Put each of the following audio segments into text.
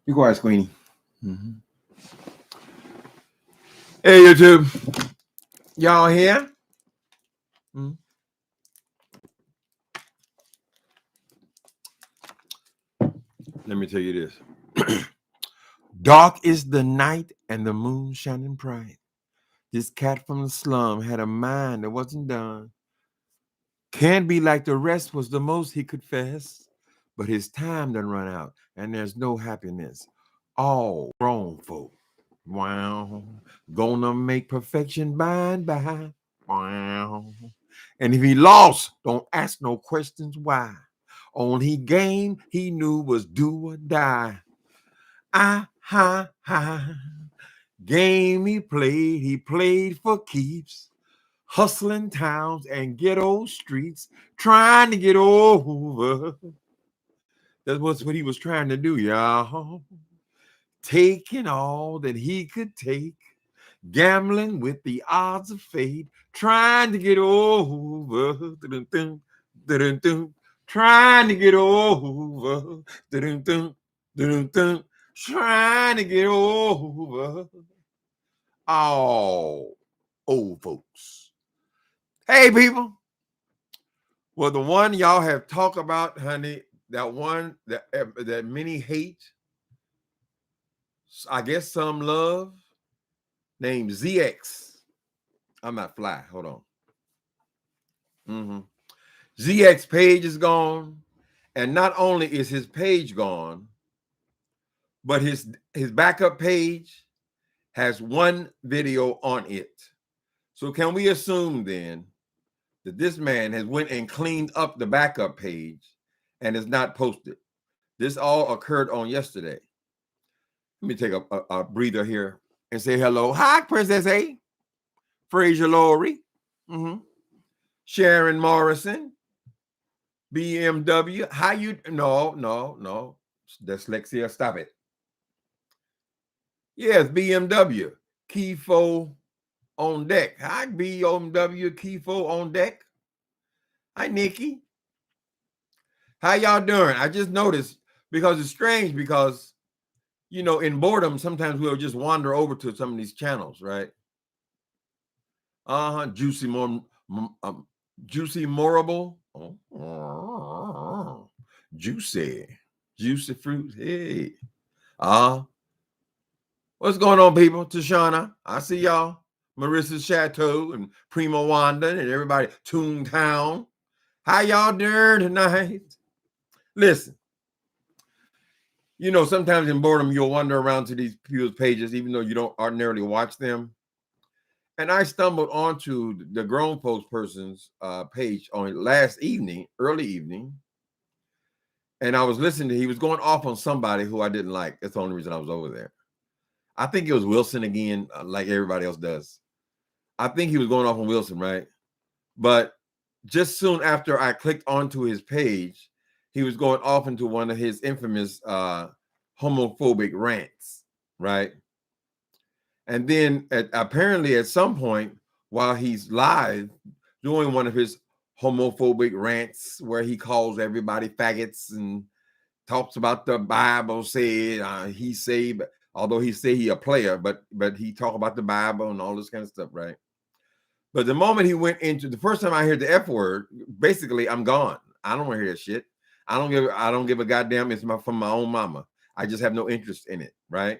Be quiet, Queenie. Mm-hmm. Hey, YouTube. Y'all here? Mm-hmm. Let me tell you this. Dark is the night and the moon shining bright. This cat from the slum had a mind that wasn't done. Can't be like the rest was the most he could fess. But his time done run out and there's no happiness. All grown folk. Wow. Gonna make perfection by and by. Wow. And if he lost, don't ask no questions why. Only game he knew was do or die. Ah, ha, ha. Game he played for keeps. Hustling towns and ghetto streets, trying to get over. That's what he was trying to do, y'all. Taking all that he could take, gambling with the odds of fate, trying to get over. Dun-dun-dun, dun-dun-dun, trying to get over. Dun-dun-dun, dun-dun-dun, trying to get over. All old folks. Hey, people. Well, the one y'all have talked about, honey, that one that many hate, I guess some love, named ZX. I'm not fly. Hold on. Mm-hmm. ZX page is gone, and not only is his page gone, but his backup page has one video on it. So can we assume then that this man has went and cleaned up the backup page and is not posted? This all occurred on yesterday. Let me take a breather here and say hello. Hi, Princess A. Fraser Laurie. Mm-hmm. Sharon Morrison. BMW. How you? No. Dyslexia. Stop it. Yes, BMW. Kifo on deck. Hi, BMW. Kifo on deck. Hi, Nikki. How y'all doing? I just noticed because it's strange because, you know, in boredom, sometimes we'll just wander over to some of these channels, right? Juicy Morable. Oh, juicy fruit. Hey, what's going on, people? Tashana, I see y'all. Marissa Chateau and Primo Wanda and everybody. Toontown. How y'all doing tonight? Listen, you know, sometimes in boredom you'll wander around to these people's pages, even though you don't ordinarily watch them. And I stumbled onto the grown folks person's page on last evening, early evening. And I was listening to, he was going off on somebody who I didn't like. That's the only reason I was over there. I think it was Wilson again, like everybody else does. I think he was going off on Wilson, right? But just soon after I clicked onto his page, he was going off into one of his infamous homophobic rants, right? And then apparently at some point while he's live doing one of his homophobic rants where he calls everybody faggots and talks about the Bible said he say, although he say he a player, but he talk about the Bible and all this kind of stuff, right? But the moment he went into the first time I heard the F word, basically I'm gone. I don't want to hear that shit. I don't give a goddamn. It's from my own mama. I just have no interest in it, right?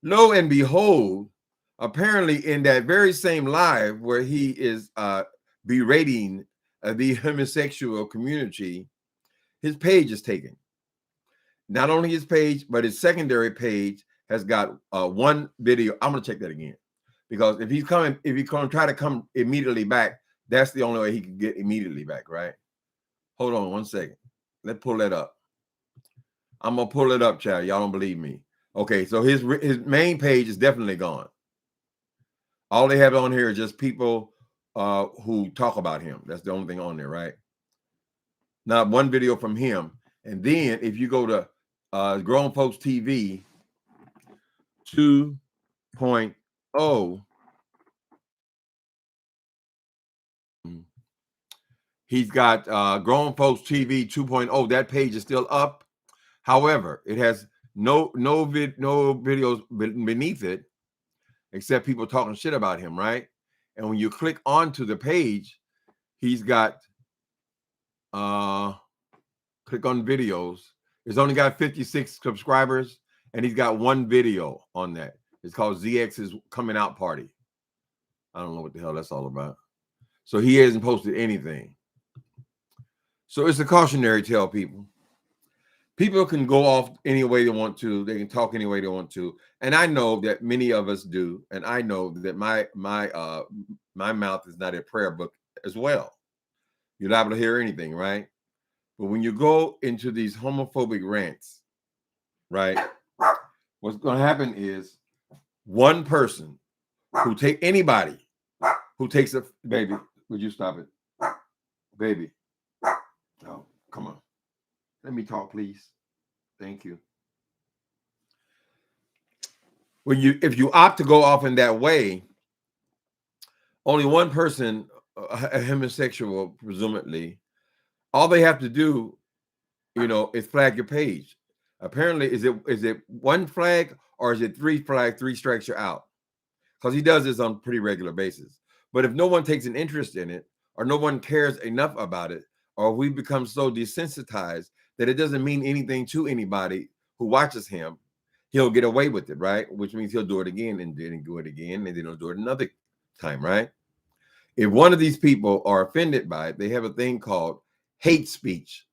Lo and behold, apparently in that very same live where he is berating the homosexual community, his page is taken. Not only his page, but his secondary page has got one video. I'm gonna check that again because if he's going to try to come immediately back, that's the only way he can get immediately back, right? Hold on 1 second. Let's pull that up. I'm gonna pull it up, child. Y'all don't believe me. Okay, so his main page is definitely gone. All they have on here is just people who talk about him. That's the only thing on there, right? Not one video from him. And then if you go to Grown Folks TV 2.0, he's got Grown Folks TV 2.0. That page is still up. However, it has no videos beneath it, except people talking shit about him, right? And when you click onto the page, he's got click on videos. It's only got 56 subscribers, and he's got one video on that. It's called ZX's Coming Out Party. I don't know what the hell that's all about. So he hasn't posted anything. So it's a cautionary tale, people. People can go off any way they want to. They can talk any way they want to. And I know that many of us do. And I know that my mouth is not a prayer book as well. You're liable to hear anything, right? But when you go into these homophobic rants, right, what's going to happen is one person who take anybody who takes a baby, would you stop it? Baby. Oh, come on. Let me talk, please. Thank you. If you opt to go off in that way, only one person, a homosexual, presumably, all they have to do, is flag your page. Apparently, is it one flag or is it three flags, 3 strikes you're out? Because he does this on a pretty regular basis. But if no one takes an interest in it, or no one cares enough about it, or we become so desensitized that it doesn't mean anything to anybody who watches him, he'll get away with it, right? Which means he'll do it again and then do it again, and then he'll do it another time, right? If one of these people are offended by it, they have a thing called hate speech.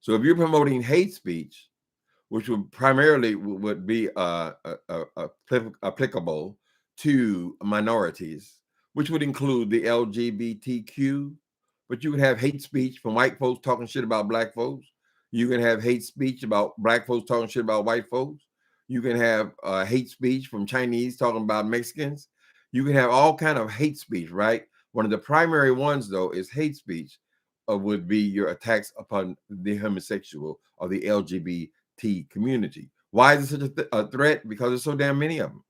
So if you're promoting hate speech, which would primarily would be applicable to minorities, which would include the LGBTQ, but you would have hate speech from white folks talking shit about black folks. You can have hate speech about black folks talking shit about white folks. You can have hate speech from Chinese talking about Mexicans. You can have all kind of hate speech, right? One of the primary ones, though, is hate speech would be your attacks upon the homosexual or the LGBT community. Why is it such a threat? Because there's so damn many of them.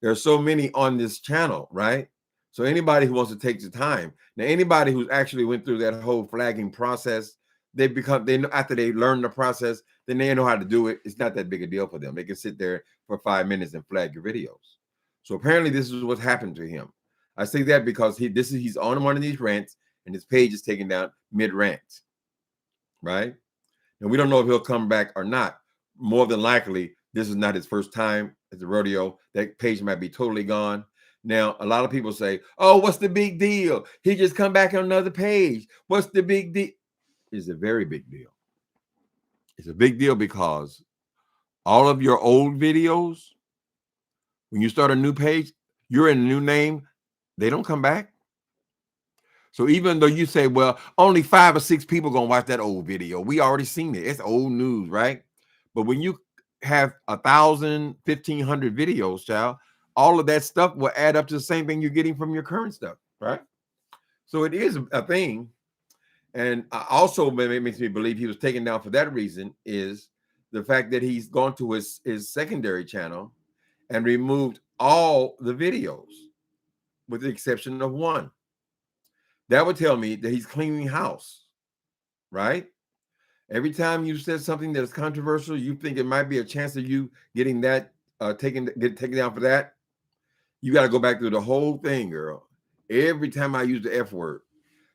There are so many on this channel, right? So anybody who wants to take the time, now anybody who's actually went through that whole flagging process, they know after they learn the process, then they know how to do it. It's not that big a deal for them. They can sit there for 5 minutes and flag your videos. So apparently this is what happened to him. I say that because he's on one of these rants and his page is taken down mid-rant, right? And we don't know if he'll come back or not. More than likely, this is not his first time at the rodeo. That page might be totally gone. Now, a lot of people say, oh, what's the big deal? He just come back on another page. What's the big deal? It's a very big deal. It's a big deal because all of your old videos, when you start a new page, you're in a new name, they don't come back. So even though you say, well, only 5 or 6 people gonna watch that old video, we already seen it. It's old news, right? But when you have 1,000, 1,500 videos, child, all of that stuff will add up to the same thing you're getting from your current stuff, right? So it is a thing. And also it makes me believe he was taken down for that reason is the fact that he's gone to his secondary channel and removed all the videos with the exception of one. That would tell me that he's cleaning house, right? Every time you said something that is controversial, you think it might be a chance of you getting that taken down for that. You got to go back through the whole thing, girl. Every time I use the F word.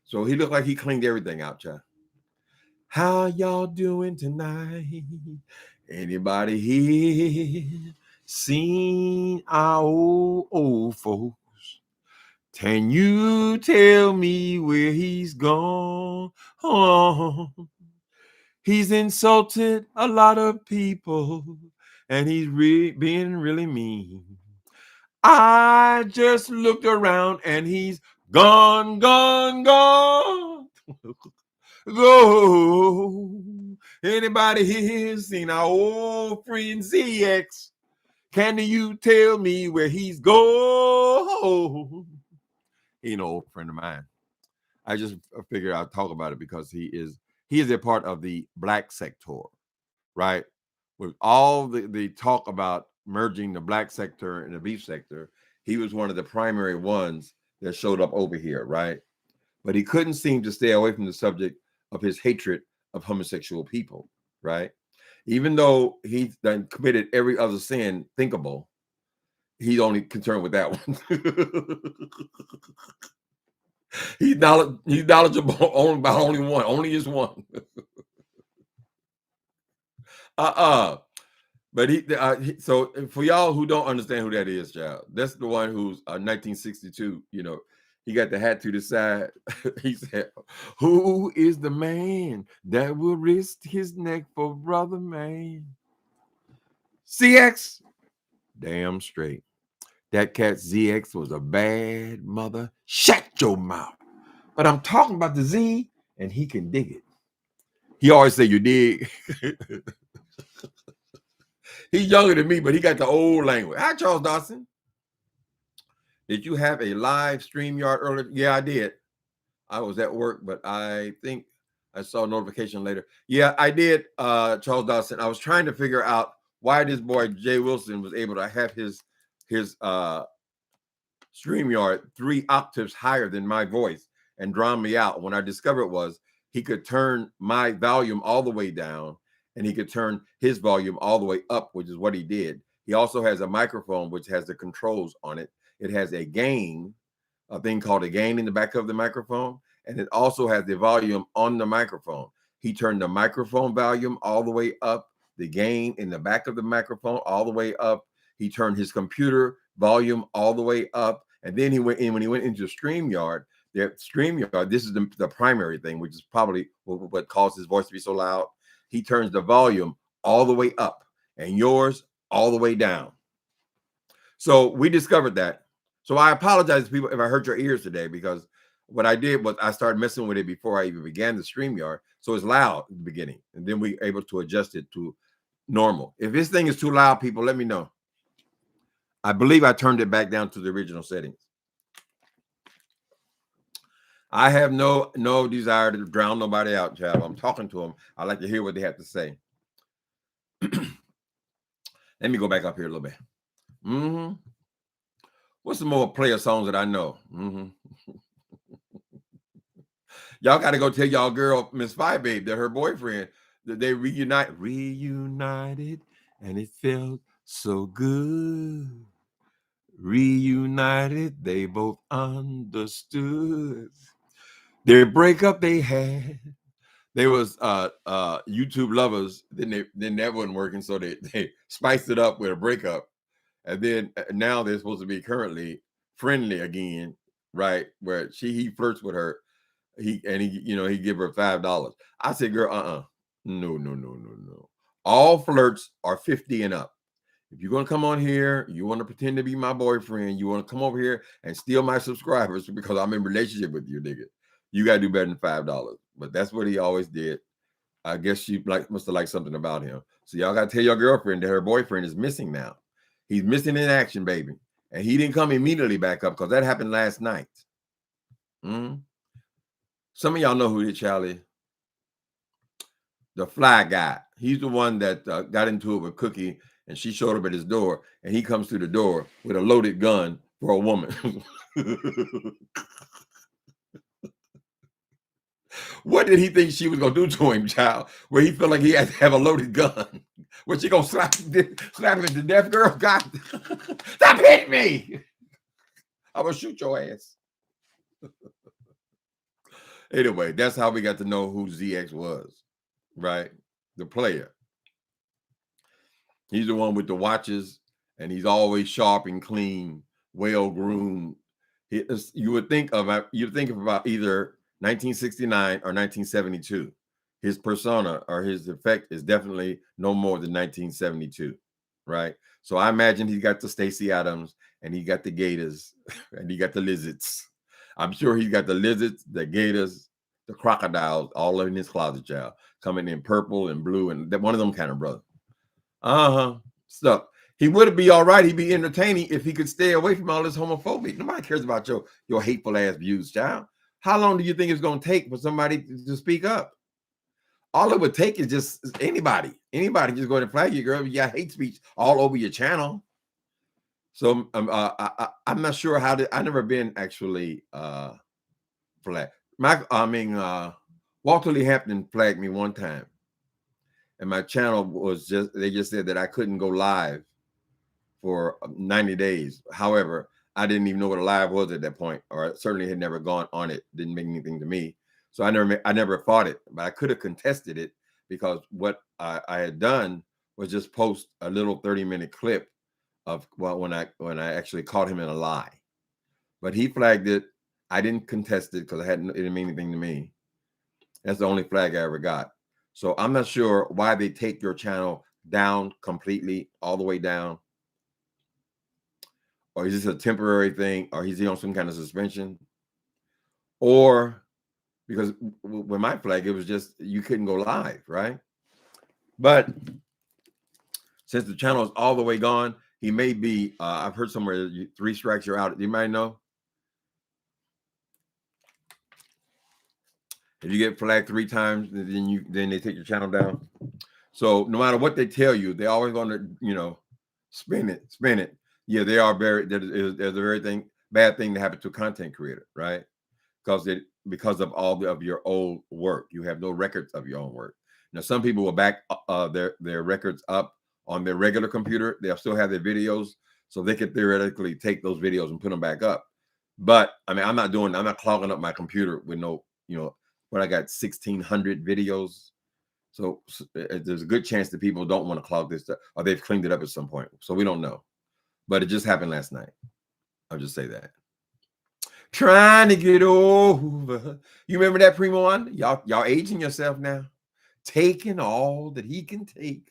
So he looked like he cleaned everything out, child. How y'all doing tonight? Anybody here seen our old folks? Can you tell me where he's gone? He's insulted a lot of people, and he's being really mean. I just looked around, and he's gone, gone, gone. Go. Anybody here seen our old friend ZX? Can you tell me where he's gone? He an old friend of mine. I just figured I'd talk about it because he is a part of the black sector, right? With all the talk about merging the black sector and the beef sector, he was one of the primary ones that showed up over here, right? But he couldn't seem to stay away from the subject of his hatred of homosexual people, right? Even though he's done committed every other sin thinkable, he's only concerned with that one. He's knowledgeable only about only one, only is one. But so for y'all who don't understand who that is, child, that's the one who's 1962. He got the hat to the side. He said, "Who is the man that will risk his neck for brother man?" CX, damn straight. That cat ZX was a bad mother. Shut your mouth. But I'm talking about the Z, and he can dig it. He always say, "You dig." He's younger than me, but he got the old language. Hi, Charles Dawson. Did you have a live StreamYard earlier? Yeah, I did. I was at work, but I think I saw a notification later. Yeah, I did, Charles Dawson. I was trying to figure out why this boy Jay Wilson was able to have his StreamYard 3 octaves higher than my voice and drown me out. When I discovered it was he could turn my volume all the way down and he could turn his volume all the way up, which is what he did. He also has a microphone which has the controls on it. It has a gain, a thing called a gain in the back of the microphone, and it also has the volume on the microphone. He turned the microphone volume all the way up, the gain in the back of the microphone all the way up. He turned his computer volume all the way up, and then he went in when he went into StreamYard. This is the primary thing, which is probably what caused his voice to be so loud. He turns the volume all the way up, and yours all the way down. So we discovered that. So I apologize to people if I hurt your ears today, because what I did was I started messing with it before I even began the StreamYard. So it's loud at the beginning, and then we were able to adjust it to normal. If this thing is too loud, people, let me know. I believe I turned it back down to the original settings. I have no desire to drown nobody out, child. I'm talking to them. I like to hear what they have to say. Let me go back up here a little bit. What's some more player songs that I know? Y'all got to go tell y'all girl, Miss Five Babe, that her boyfriend, that they reunited, and it felt so good. Reunited, they both understood. Their breakup they had. They was YouTube lovers. Then that wasn't working, so they spiced it up with a breakup, and then now they're supposed to be currently friendly again, right? Where he flirts with her, he give her $5. I said, girl, no. All flirts are 50 and up. If you're gonna come on here, you want to pretend to be my boyfriend, you want to come over here and steal my subscribers because I'm in relationship with you, nigga, you gotta do better than $5. But that's what he always did. I guess she must have liked something about him. So y'all gotta tell your girlfriend that her boyfriend is missing now. He's missing in action, baby. And he didn't come immediately back up because that happened last night. Some of y'all know who this child is. The fly guy. He's the one that got into it with Cookie, and she showed up at his door, and he comes through the door with a loaded gun for a woman. What did he think she was gonna do to him, child? Where he felt like he had to have a loaded gun? Was she gonna slap him to death, girl? God, stop hitting me! I'm gonna shoot your ass. Anyway, that's how we got to know who ZX was, right? The player. He's the one with the watches, and he's always sharp and clean, well groomed. You would think about either 1969 or 1972. His persona or his effect is definitely no more than 1972, right? So I imagine he got the Stacey Adams, and he got the Gators, and he got the lizards. I'm sure he's got the lizards, the gators, the crocodiles, all in his closet, child, coming in purple and blue, and one of them kind of brother. Stuff. He would be all right. He'd be entertaining if he could stay away from all this homophobia. Nobody cares about your hateful ass views, child. How long do you think it's going to take for somebody to speak up? All it would take is just anybody just going to flag you, girl. You got hate speech all over your channel. So I'm not sure how I never been actually flagged. Walter Lee Hampton flagged me one time, and my channel was they just said that I couldn't go live for 90 days. However, I didn't even know what a live was at that point, or certainly had never gone on it. Didn't mean anything to me. So I never fought it, but I could have contested it, because what I had done was just post a little 30-minute clip of, well, when I actually caught him in a lie. But he flagged it. I didn't contest it because it didn't mean anything to me. That's the only flag I ever got. So I'm not sure why they take your channel down completely, all the way down. Or is this a temporary thing? Or is he on some kind of suspension? Or because with my flag, it was just you couldn't go live, right? But since the channel is all the way gone, he may be, I've heard somewhere 3 strikes, you're out. You might know. If you get flagged 3 times, then they take your channel down. So no matter what they tell you, they're always going to, spin it. Yeah, they are there's a very bad thing to happen to a content creator, right? Because of all of your old work, you have no records of your own work. Now, some people will back their records up on their regular computer. They'll still have their videos, so they could theoretically take those videos and put them back up. But I mean, I'm not clogging up my computer with no, when I got 1,600 videos. So there's a good chance that people don't want to clog this stuff, or they've cleaned it up at some point. So we don't know. But it just happened last night. I'll just say that. Trying to get over. You remember that, Primo one? Y'all aging yourself now. Taking all that he can take.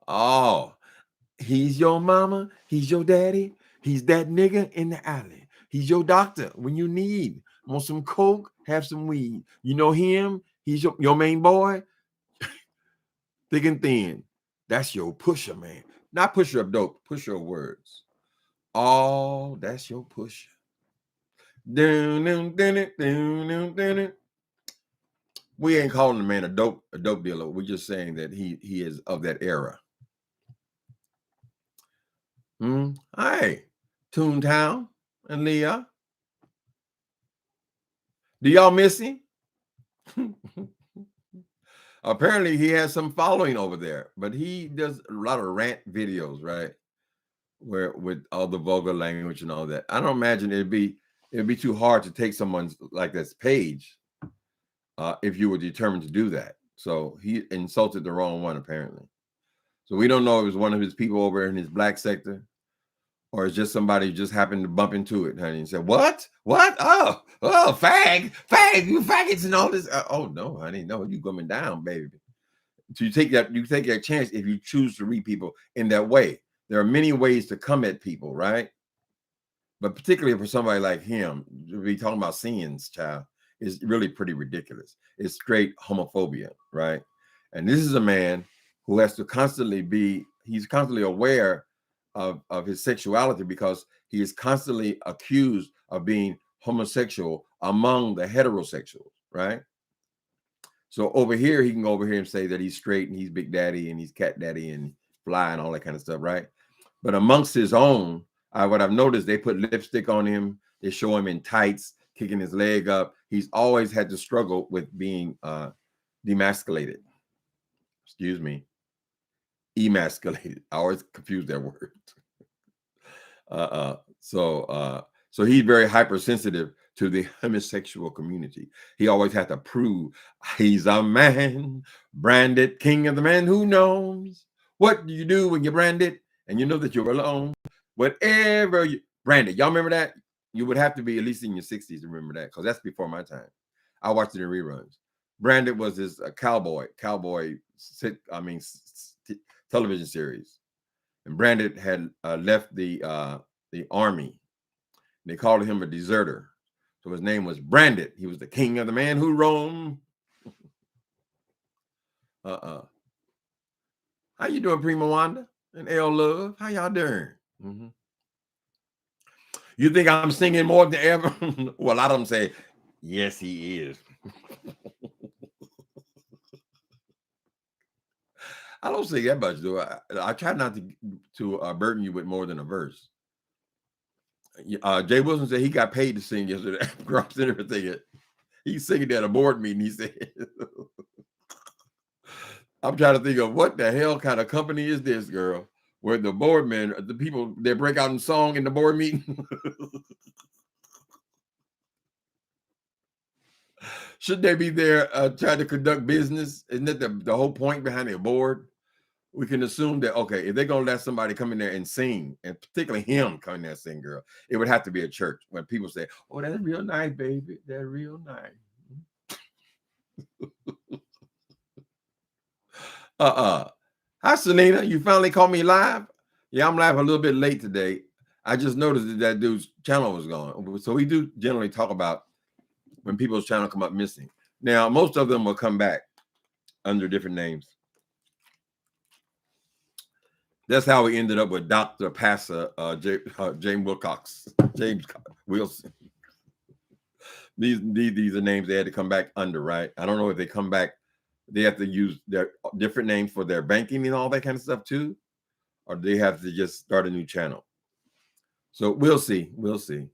Oh, he's your mama. He's your daddy. He's that nigga in the alley. He's your doctor when you need. Want some coke? Have some weed. You know him? He's your main boy. Thick and thin. That's your pusher, man. Not pusher of dope. Pusher of words. Oh, that's your pusher. We ain't calling the man a dope dealer. We're just saying that he is of that era. Hi, Toontown and Leah. Do y'all miss him? Apparently he has some following over there, but he does a lot of rant videos, right? Where with all the vulgar language and all that. I don't imagine it'd be too hard to take someone's like this page if you were determined to do that. So he insulted the wrong one, apparently. So we don't know if it was one of his people over in his black sector, or it's just somebody who just happened to bump into it, honey, and said, what? Oh, fag, you faggots and all this. Oh, no, honey, no, you coming down, baby. So you take that chance if you choose to read people in that way. There are many ways to come at people, right? But particularly for somebody like him, to be talking about sins, child, is really pretty ridiculous. It's straight homophobia, right? And this is a man who has to he's constantly aware of his sexuality, because he is constantly accused of being homosexual among the heterosexuals, right? So over here, he can go over here and say that he's straight and he's big daddy and he's cat daddy and fly and all that kind of stuff, right? But amongst his own, what I've noticed, they put lipstick on him. They show him in tights, kicking his leg up. He's always had to struggle with being demasculated. Excuse me. Emasculated. I always confuse that word. So he's very hypersensitive to the homosexual community. He always had to prove he's a man, branded king of the man who knows. What do you do when you're branded and you know that you're alone? Whatever you branded. Y'all remember that? You would have to be at least in your 60s to remember that, because that's before my time. I watched it in reruns. Branded was this cowboy television series. And Branded had left the army. They called him a deserter. So his name was Branded. He was the king of the man who roamed. How you doing, Prima Wanda and L Love? How y'all doing? You think I'm singing more than ever? Well, I don't say, yes, he is. I don't sing that much, do I? I try not to burden you with more than a verse. Jay Wilson said he got paid to sing yesterday. Grumps and everything. He's singing at a board meeting. He said, I'm trying to think of what the hell kind of company is this, girl, where the board men, the people, they break out in song in the board meeting. Should they be there trying to conduct business? Isn't that the whole point behind a board? We can assume that, okay, if they're going to let somebody come in there and sing, and particularly him come in there and sing, girl, it would have to be a church when people say, oh, that's real nice, baby. That's real nice. Hi, Selena. You finally called me live? Yeah, I'm live a little bit late today. I just noticed that dude's channel was gone. So we do generally talk about when people's channel come up missing. Now, most of them will come back under different names. That's how we ended up with Dr. Passer, James Wilcox, James Wilson. These are names they had to come back under, right? I don't know if they come back, they have to use their different names for their banking and all that kind of stuff too, or they have to just start a new channel. So we'll see. We'll see.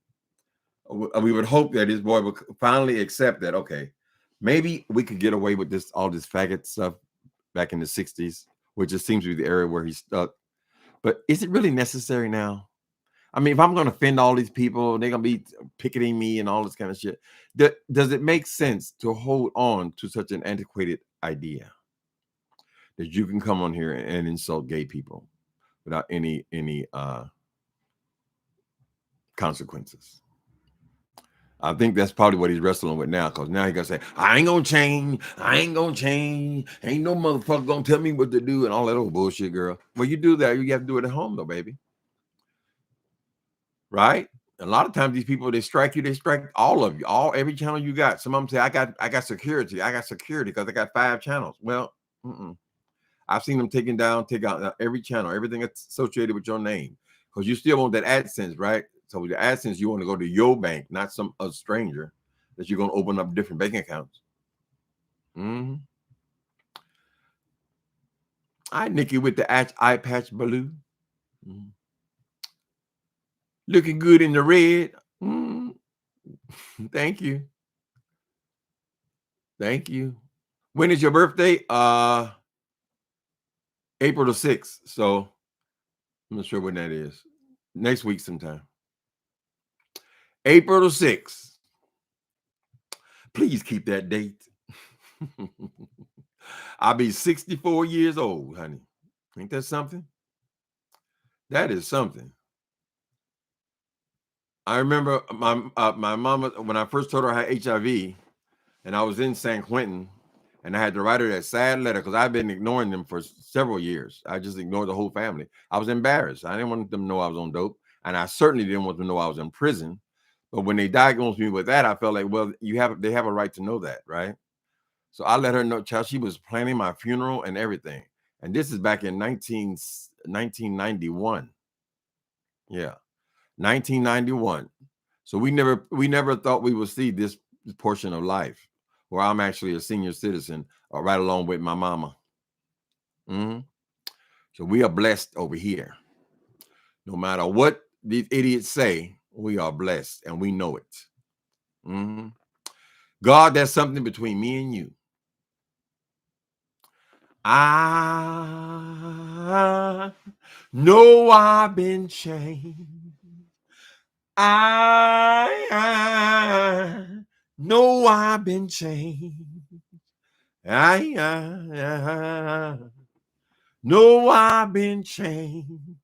We would hope that his boy would finally accept that, okay, maybe we could get away with this, all this faggot stuff back in the 60s, which just seems to be the area where he's stuck. But is it really necessary now? I mean, if I'm going to offend all these people, they're going to be picketing me and all this kind of shit. Does it make sense to hold on to such an antiquated idea that you can come on here and insult gay people without any consequences? I think that's probably what he's wrestling with now, because now he's going to say, I ain't going to change. I ain't going to change. Ain't no motherfucker going to tell me what to do and all that old bullshit, girl. Well, you do that. You have to do it at home, though, baby. Right? A lot of times these people, they strike you, they strike all of you, every channel you got. Some of them say, I got security. I got security because I got 5 channels. Well, I've seen them take out every channel, everything that's associated with your name, because you still want that AdSense, right? So with the AdSense, you want to go to your bank, not some other stranger that you're going to open up different bank accounts. Hi, Nikki with the eye patch balloon. Looking good in the red. Thank you. Thank you. When is your birthday? April the 6th. So I'm not sure when that is. Next week sometime. April the 6th. Please keep that date. I'll be 64 years old, honey. Ain't that something? That is something. I remember my mama, when I first told her I had HIV, and I was in San Quentin, and I had to write her that sad letter because I've been ignoring them for several years. I just ignored the whole family. I was embarrassed. I didn't want them to know I was on dope, and I certainly didn't want them to know I was in prison. But when they diagnosed me with that, I felt like, well, they have a right to know that, right? So I let her know, child, she was planning my funeral and everything. And this is back in 1991. Yeah, 1991. So we never thought we would see this portion of life where I'm actually a senior citizen, right along with my mama. So we are blessed over here. No matter what these idiots say, we are blessed, and we know it. God, there's something between me and you. I know I've been changed. I know I've been changed. I know I've been changed.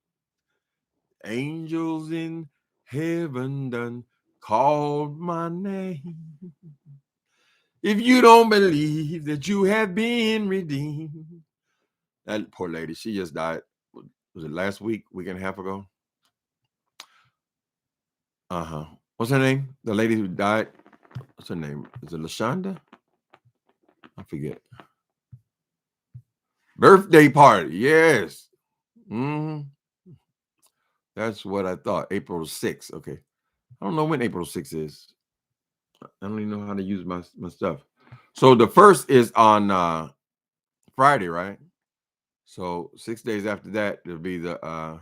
Angels in heaven done called my name. If you don't believe that you have been redeemed. That poor lady, she just died. Was it last week and a half ago? What's her name? The lady who died. What's her name? Is it LaShonda? I forget. Birthday party. Yes. That's what I thought. April 6th. Okay. I don't know when April 6th is. I don't even know how to use my stuff. So the first is on Friday, right? So 6 days after that, it'll be the I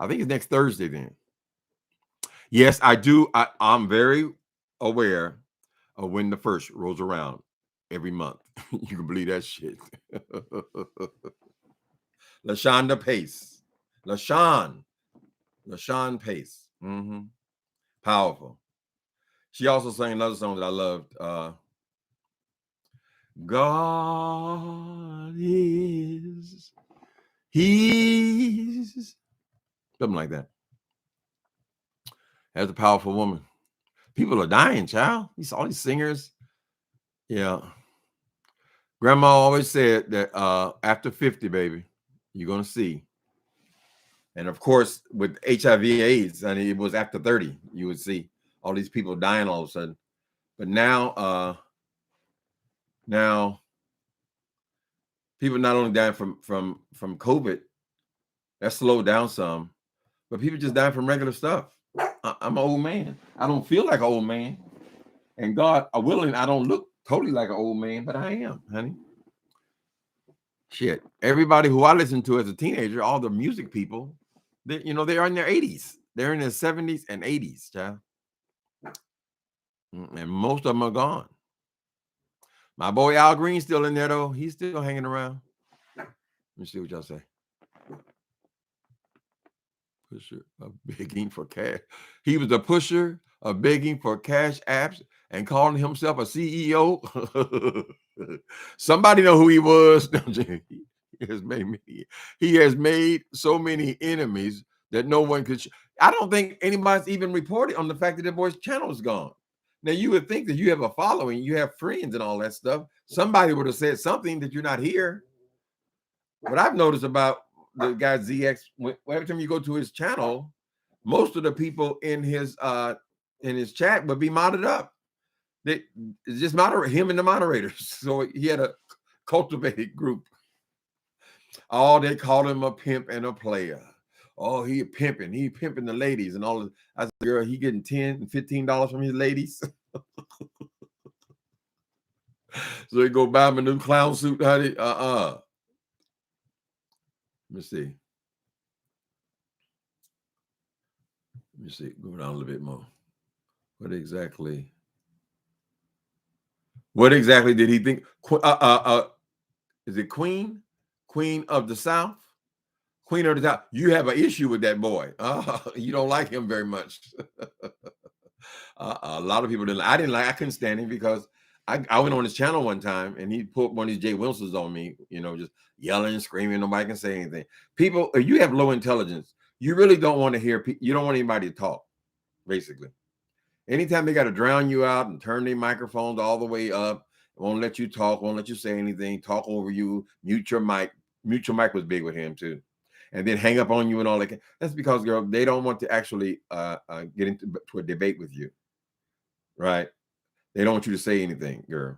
think it's next Thursday then. Yes, I do. I'm very aware of when the first rolls around every month. You can believe that shit. LaShonda Pace. LaShawn Pace. Powerful. She also sang another song that I loved. God is, He's, something like that. That's a powerful woman. People are dying, child. All these singers. Yeah. Grandma always said that after 50, baby, you're going to see. And of course, with HIV/AIDS, I mean, it was after 30, you would see all these people dying all of a sudden. But now people not only dying from COVID, that slowed down some, but people just dying from regular stuff. I'm an old man. I don't feel like an old man. And God are willing, I don't look totally like an old man, but I am, honey. Shit. Everybody who I listened to as a teenager, all the music people, they are in their 80s. They're in their 70s and 80s, child. And most of them are gone. My boy Al Green's still in there, though. He's still hanging around. Let me see what y'all say. Pusher of begging for cash. He was a pusher of begging for cash apps and calling himself a CEO. Somebody know who he was. He has made so many enemies that no one could. I don't think anybody's even reported on the fact that the boy's channel is gone. Now, you would think that you have a following, you have friends and all that stuff. Somebody would have said something that you're not here. What I've noticed about the guy ZX, every time you go to his channel, most of the people in his chat would be modded up. They just moderate him and the moderators. So he had a cultivated group. Oh, they called him a pimp and a player. Oh, he pimping the ladies and all of. I said, girl, he getting $10 and $15 from his ladies. So he go buy him a new clown suit, honey. Let me see. Go down a little bit more. What exactly did he think? Is it Queen of the South? Queen of the South. You have an issue with that boy. You don't like him very much. A lot of people didn't. I couldn't stand him because I went on his channel one time and he put one of these Jay Wilsons on me, just yelling, screaming. Nobody can say anything. People, if you have low intelligence, you really don't want to hear. You don't want anybody to talk, basically. Anytime they got to drown you out and turn their microphones all the way up, won't let you talk, won't let you say anything, talk over you, mute your mic. Mute your mic was big with him too. And then hang up on you and all that. That's because, girl, they don't want to actually get into a debate with you, right? They don't want you to say anything, girl.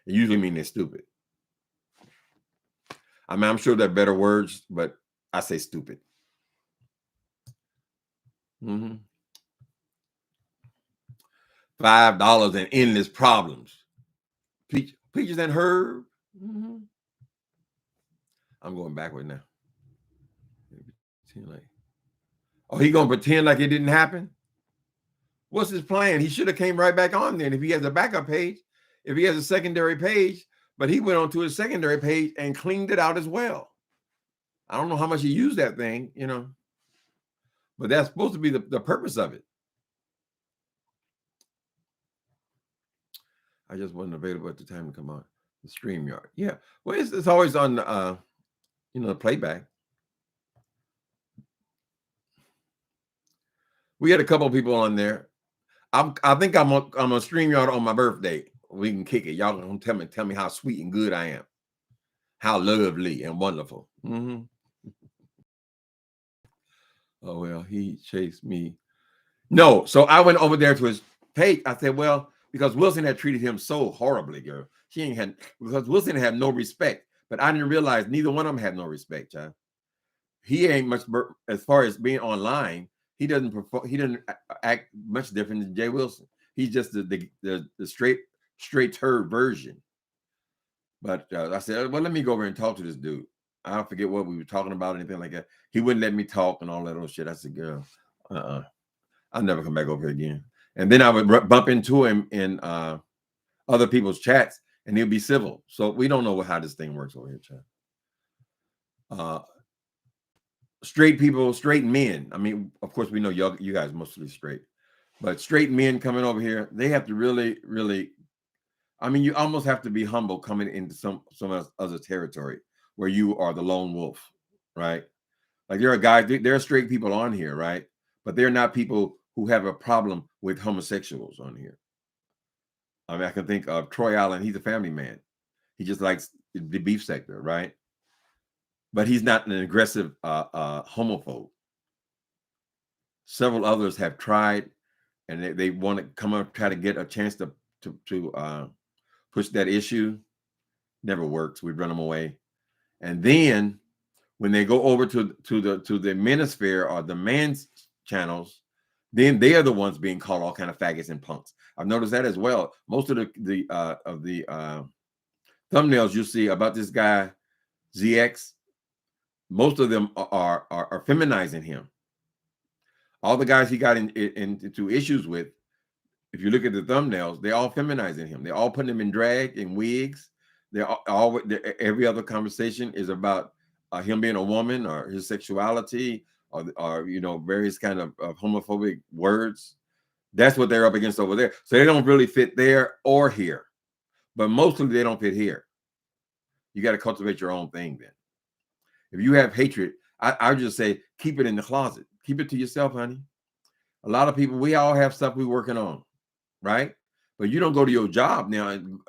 It usually means they're stupid. I mean, I'm sure there are better words, but I say stupid. $5 and endless problems. Peaches and Herb. I'm going backward now. Oh, he gonna pretend like it didn't happen? What's his plan? He should have came right back on then if he has a backup page, if he has a secondary page, but he went on to his secondary page and cleaned it out as well. I don't know how much he used that thing, but that's supposed to be the purpose of it. I just wasn't available at the time to come on the StreamYard. Yeah, well, it's always on, the playback. We had a couple of people on there. I think I'm on StreamYard on my birthday. We can kick it. Y'all gonna tell me how sweet and good I am, how lovely and wonderful. Oh well, he chased me. No, so I went over there to his page. I said, well, because Wilson had treated him so horribly, girl. Because Wilson had no respect, but I didn't realize neither one of them had no respect, child. He ain't much as far as being online. He doesn't act much different than Jay Wilson. He's just the straight turd version. But I said, well, let me go over and talk to this dude. I don't forget what we were talking about, anything like that. He wouldn't let me talk and all that old shit. I said, girl, I'll never come back over here again. And then I would bump into him in other people's chats, and he'll be civil. So we don't know how this thing works over here, chat. Straight people, straight men. I mean, of course, we know you guys mostly straight, but straight men coming over here, they have to really, really. I mean, you almost have to be humble coming into some other territory where you are the lone wolf, right? Like there are guys, there are straight people on here, right? But they're not people who have a problem with homosexuals on here. I mean, I can think of Troy Allen. He's a family man. He just likes the beef sector, right? But he's not an aggressive homophobe. Several others have tried, and they want to come up, try to get a chance to push that issue. Never works. We run them away. And then when they go over to the manosphere or the man's channels, then they are the ones being called all kind of faggots and punks. I've noticed that as well. Most of the thumbnails you see about this guy ZX, most of them are feminizing him. All the guys he got into issues with, if you look at the thumbnails, they're all feminizing him. They're all putting him in drag, in wigs. Every other conversation is about him being a woman or his sexuality or various kind of homophobic words. That's what they're up against over there. So they don't really fit there or here, but mostly they don't fit here. You got to cultivate your own thing then. If you have hatred, I would just say keep it in the closet. Keep it to yourself, honey. A lot of people, we all have stuff we're working on, right? But you don't go to your job now and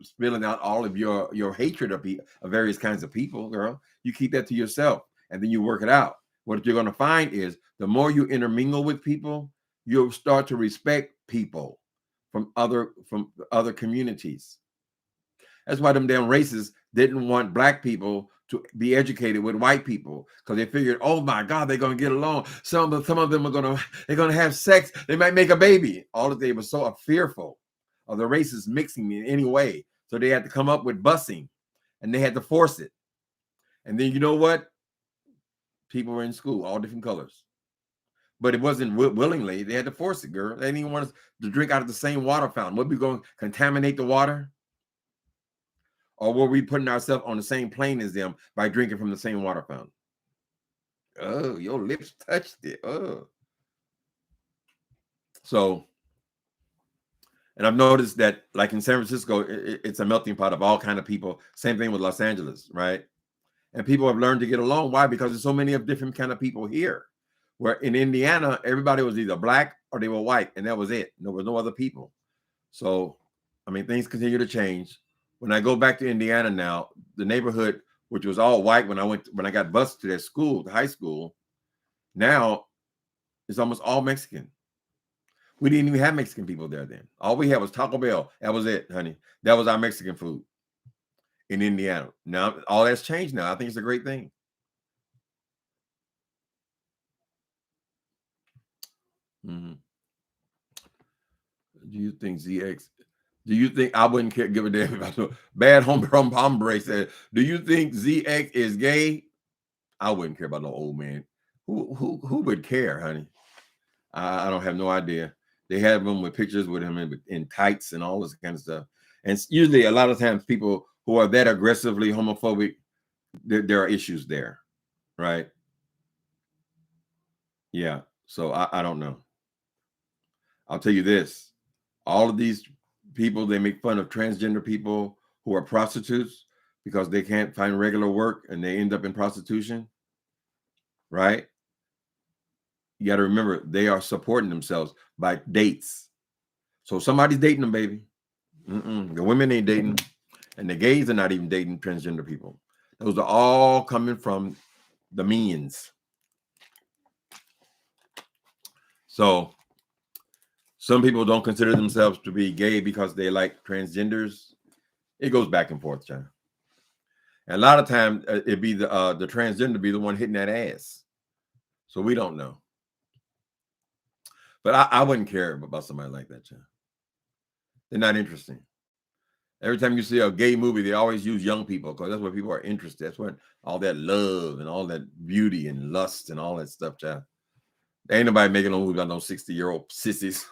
spilling out all of your hatred of various kinds of people, girl. You keep that to yourself, and then you work it out. What you're going to find is the more you intermingle with people, you'll start to respect people from other communities. That's why them damn racists didn't want black people to be educated with white people, because they figured, oh my God, they're going to get along. Some of them they're going to have sex. They might make a baby. All of they were so fearful of the races mixing in any way. So they had to come up with busing, and they had to force it. And then you know what? People were in school, all different colors. But it wasn't willingly. They had to force it, girl. They didn't want us to drink out of the same water fountain. What, we going to contaminate the water? Or were we putting ourselves on the same plane as them by drinking from the same water fountain? Oh, your lips touched it. Oh. So, and I've noticed that, like in San Francisco, it's a melting pot of all kind of people. Same thing with Los Angeles, right? And people have learned to get along. Why? Because there's so many of different kind of people here. Where in Indiana, everybody was either black or they were white, and that was it. There was no other people. So, I mean, things continue to change. When I go back to Indiana now, the neighborhood, which was all white when I got bused to that school, the high school, now it's almost all Mexican. We didn't even have Mexican people there then. All we had was Taco Bell. That was it, honey. That was our Mexican food in Indiana. Now all that's changed now. I think it's a great thing. Mm-hmm. Do you think ZX? Do you think I wouldn't give a damn about the bad hombre said? Do you think ZX is gay? I wouldn't care about no old man. Who would care, honey? I don't have no idea. They have them with pictures with him in tights and all this kind of stuff. And usually, a lot of times, people who are that aggressively homophobic, there are issues there, right? Yeah. So I don't know. I'll tell you this: all of these people, they make fun of transgender people who are prostitutes because they can't find regular work and they end up in prostitution, right? You got to remember, they are supporting themselves by dates. So somebody's dating them, baby. The women ain't dating, and the gays are not even dating transgender people. Those are all coming from the means. So some people don't consider themselves to be gay because they like transgenders. It goes back and forth, John. And a lot of times it'd be the transgender be the one hitting that ass. So we don't know. But I wouldn't care about somebody like that, John. They're not interesting. Every time you see a gay movie, they always use young people because that's what people are interested. That's what all that love and all that beauty and lust and all that stuff, John. Ain't nobody making no movies about no 60-year-old sissies.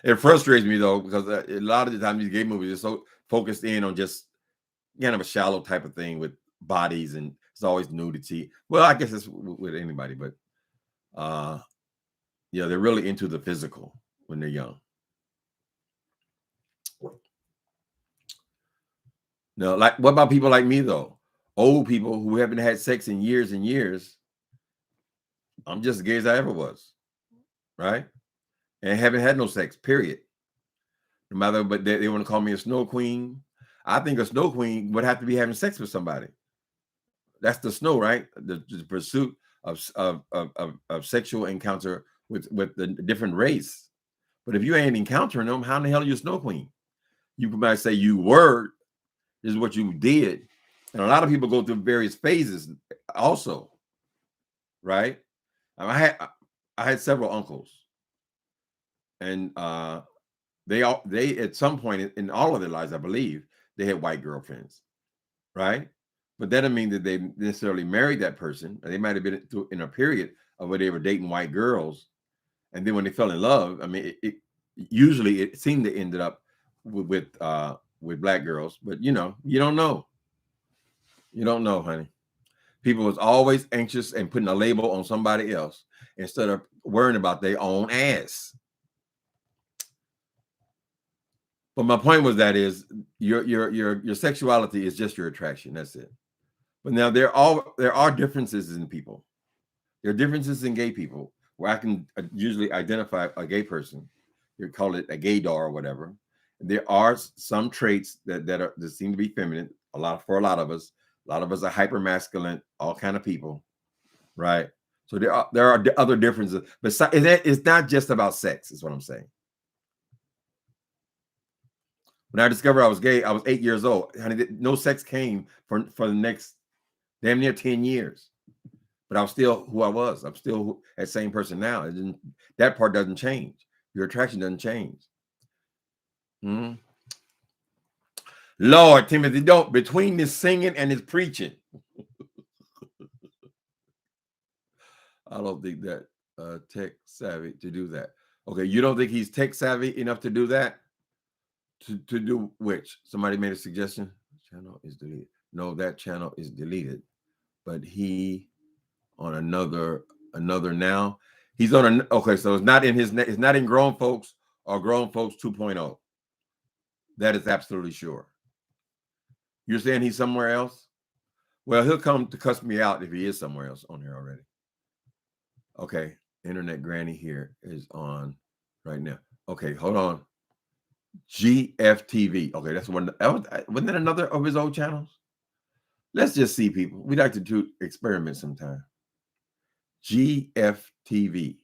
It frustrates me though, because a lot of the time these gay movies are so focused in on just kind of a shallow type of thing with bodies, and it's always nudity. Well, I guess it's with anybody, but yeah, they're really into the physical when they're young. No, like what about people like me though? Old people who haven't had sex in years and years. I'm just as gay as I ever was, right? And haven't had no sex, period. No matter, but they want to call me a snow queen. I think a snow queen would have to be having sex with somebody. That's the snow, right? The pursuit of sexual encounter with the different race. But if you ain't encountering them, how in the hell are you a snow queen? You might say you were, this is what you did. And a lot of people go through various phases also, right? I had several uncles, and they at some point in all of their lives, I believe, they had white girlfriends, right? But that doesn't mean that they necessarily married that person. They might have been in a period of where they were dating white girls, and then when they fell in love, I mean, usually it seemed to ended up with black girls. But you know, you don't know. You don't know, honey. People was always anxious and putting a label on somebody else instead of worrying about their own ass. But my point was that is your sexuality is just your attraction. That's it. But now there are differences in people. There are differences in gay people where I can usually identify a gay person. You call it a gaydar or whatever. There are some traits that seem to be feminine. For a lot of us. A lot of us are hyper masculine, all kind of people, right? So there are other differences. But it's not just about sex, is what I'm saying. When I discovered I was gay, I was 8 years old. Honey, no sex came for the next damn near 10 years. But I was still who I was. I'm still that same person now. That part doesn't change. Your attraction doesn't change. Mm-hmm. Lord, Timothy, don't. Between this singing and this preaching, I don't think that tech savvy to do that. Okay, you don't think he's tech savvy enough to do that? To do which? Somebody made a suggestion. Channel is deleted. No, that channel is deleted. But he on another now. He's on okay, so it's not in Grown Folks or Grown Folks 2.0. That is absolutely sure. You're saying he's somewhere else? Well, he'll come to cuss me out if he is somewhere else on here already. Okay, Internet Granny here is on right now. Okay, hold on. GFTV. Okay, that's one. Wasn't that another of his old channels? Let's just see, people. We like to do experiments sometime. GFTV.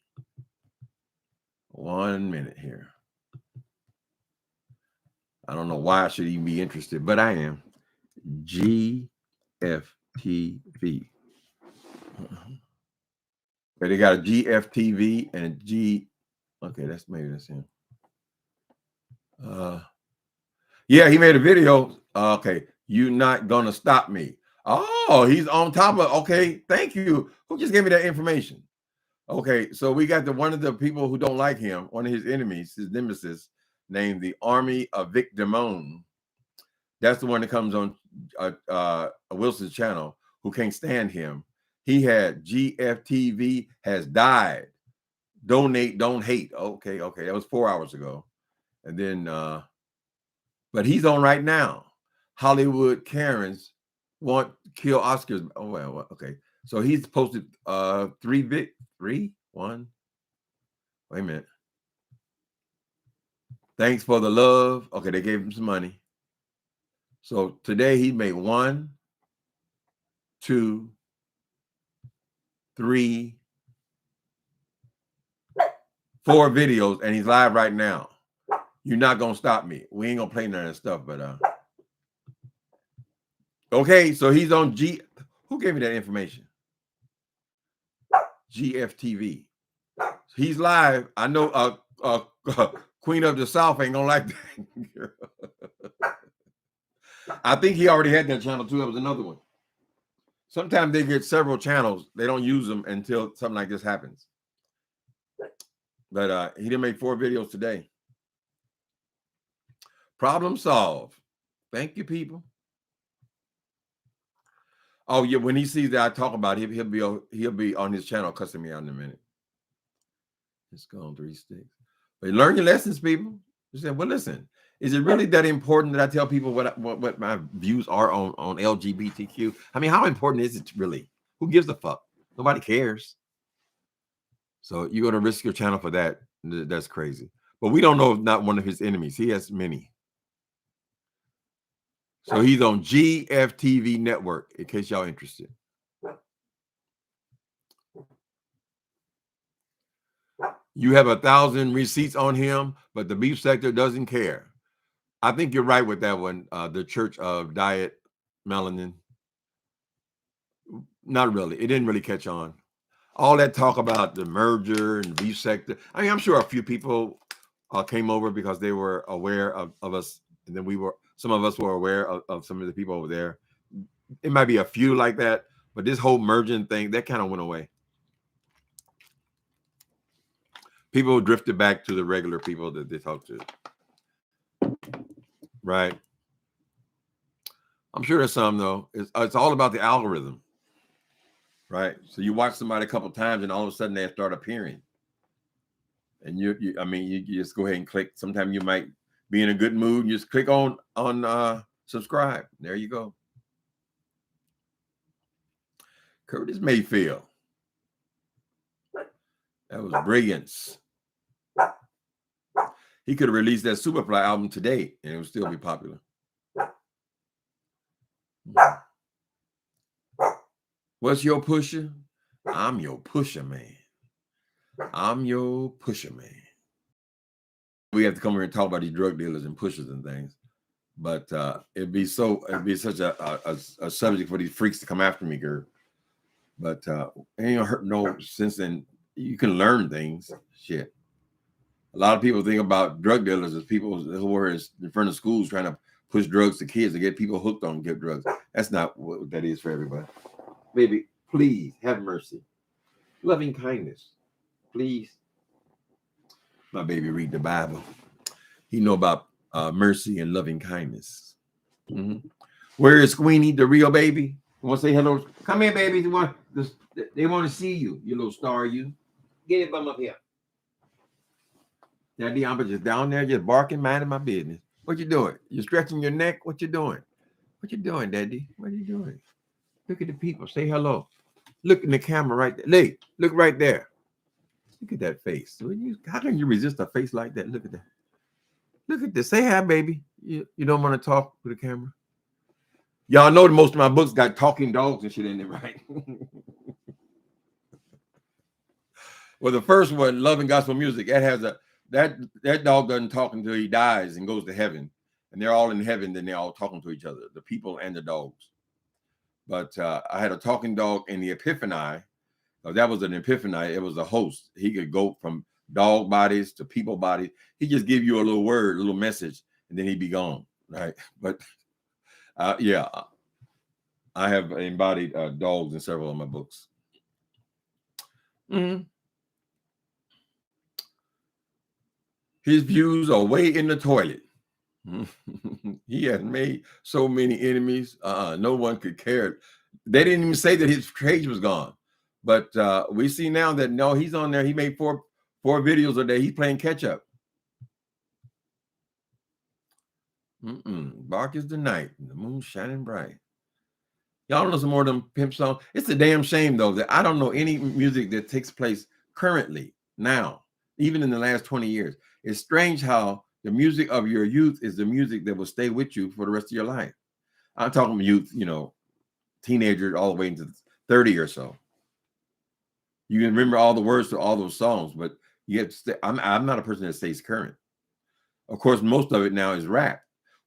1 minute here. I don't know why I should even be interested, but I am. GFTV. Okay, they got a GFTV and a G. Okay, that's him. Yeah, he made a video. Okay, you not gonna stop me. Oh, he's on top of. Okay, thank you. Who just gave me that information? Okay, so we got one of the people who don't like him, one of his enemies, his nemesis, named the Army of Vic Damone. That's the one that comes on Wilson's channel, who can't stand him. He had GFTV has died. Donate, don't hate. Okay. That was 4 hours ago. And then, but he's on right now. Hollywood Karens want to kill Oscars. Oh, well, okay. So he's posted 3, 1. Wait a minute. Thanks for the love. Okay, they gave him some money. So today he made 1, 2, 3, 4 videos, and he's live right now. You're not gonna stop me. We ain't gonna play none of that stuff, but okay, so he's on G. Who gave me that information? GFTV. He's live. I know Queen of the South ain't gonna like that. I think he already had that channel too. That was another one. Sometimes they get several channels. They don't use them until something like this happens. But he didn't make 4 videos today. Problem solved. Thank you, people. Oh yeah, when he sees that I talk about it, he'll be on his channel cussing me out in a minute. It's gone 3 sticks. But learn your lessons, people. You said, well, listen, is it really that important that I tell people what my views are on LGBTQ? I mean, how important is it really? Who gives a fuck? Nobody cares. So you're gonna risk your channel for that? That's crazy. But we don't know if not one of his enemies. He has many. So he's on GFTV network, in case y'all interested. You have 1,000 receipts on him, but the beef sector doesn't care. I think you're right with that one. The Church of Diet Melanin. Not really. It didn't really catch on. All that talk about the merger and the beef sector. I mean, I'm sure a few people came over because they were aware of us. And then some of us were aware of some of the people over there. It might be a few like that, but this whole merging thing, that kind of went away. People drifted back to the regular people that they talk to. Right. I'm sure there's some, though. It's all about the algorithm. Right. So you watch somebody a couple of times and all of a sudden they start appearing. And you just go ahead and click. Sometimes you might be in a good mood and just click on subscribe. There you go. Curtis Mayfield. That was brilliance. He could have released that Superfly album today and it would still be popular. What's your pusher? I'm your pusher, man. I'm your pusher, man. We have to come here and talk about these drug dealers and pushers and things. But it'd be such a subject for these freaks to come after me, girl. But it ain't gonna hurt no sense in you can learn things. Shit. A lot of people think about drug dealers as people who are in front of schools trying to push drugs to kids to get people hooked on get drugs. That's not what that is for everybody. Baby, please have mercy. Loving kindness. Please. My baby read the Bible. He know about mercy and loving kindness. Mm-hmm. Where is Queenie, the real baby? You want to say hello? Come here, baby. They want to see you, you little star. You get it bum up here. Daddy, I'm just down there, just barking, minding my business. What you doing? You stretching your neck? What you doing? What you doing, Daddy? What are you doing? Look at the people. Say hello. Look in the camera right there. Lee, look right there. Look at that face. How can you resist a face like that? Look at that. Look at this. Say hi, baby. You don't want to talk to the camera? Y'all know that most of my books got talking dogs and shit in it, right? Well, the first one, Love and Gospel Music, that has that dog doesn't talk until he dies and goes to heaven. And they're all in heaven, then they're all talking to each other, the people and the dogs. But I had a talking dog in the Epiphany. That was an Epiphany. It was a host. He could go from dog bodies to people bodies. He just give you a little word, a little message, and then he'd be gone, right? But yeah, I have embodied dogs in several of my books. Mm-hmm. His views are way in the toilet. He has made so many enemies. No one could care. They didn't even say that his page was gone. But we see now that no, he's on there. He made four videos a day. He's playing catch up. Bark is the night, and the moon shining bright. Y'all know some more of them pimp songs. It's a damn shame though that I don't know any music that takes place currently now, even in the last 20 years. It's strange how the music of your youth is the music that will stay with you for the rest of your life. I'm talking youth, teenager all the way into 30 or so. You can remember all the words to all those songs, but you have to stay. I'm not a person that stays current. Of course, most of it now is rap.